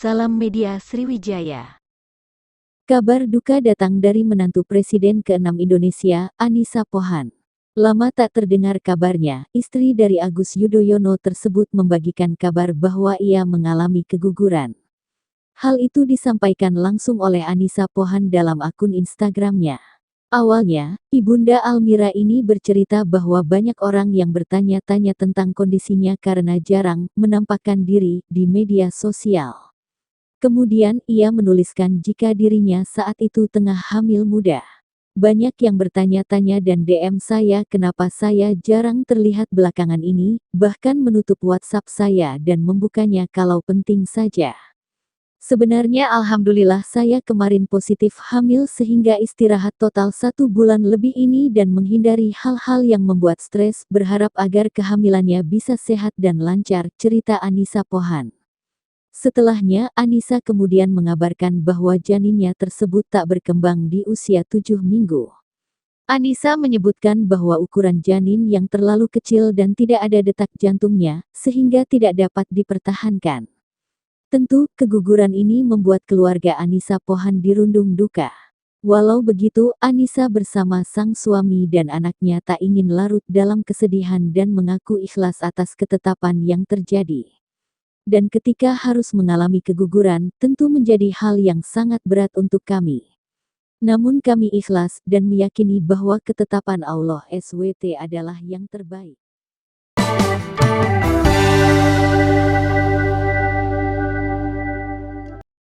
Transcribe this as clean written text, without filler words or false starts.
Salam Media Sriwijaya. Kabar duka datang dari menantu Presiden ke-6 Indonesia, Annisa Pohan. Lama tak terdengar kabarnya, istri dari Agus Yudhoyono tersebut membagikan kabar bahwa ia mengalami keguguran. Hal itu disampaikan langsung oleh Annisa Pohan dalam akun Instagramnya. Awalnya, Ibunda Almira ini bercerita bahwa banyak orang yang bertanya-tanya tentang kondisinya karena jarang menampakkan diri di media sosial. Kemudian ia menuliskan jika dirinya saat itu tengah hamil muda. Banyak yang bertanya-tanya dan DM saya kenapa saya jarang terlihat belakangan ini, bahkan menutup WhatsApp saya dan membukanya kalau penting saja. Sebenarnya alhamdulillah saya kemarin positif hamil sehingga istirahat total 1 bulan lebih ini dan menghindari hal-hal yang membuat stres, berharap agar kehamilannya bisa sehat dan lancar, cerita Annisa Pohan. Setelahnya, Annisa kemudian mengabarkan bahwa janinnya tersebut tak berkembang di usia 7 minggu. Annisa menyebutkan bahwa ukuran janin yang terlalu kecil dan tidak ada detak jantungnya, sehingga tidak dapat dipertahankan. Tentu, keguguran ini membuat keluarga Annisa Pohan dirundung duka. Walau begitu, Annisa bersama sang suami dan anaknya tak ingin larut dalam kesedihan dan mengaku ikhlas atas ketetapan yang terjadi. Dan ketika harus mengalami keguguran, tentu menjadi hal yang sangat berat untuk kami. Namun kami ikhlas dan meyakini bahwa ketetapan Allah SWT adalah yang terbaik.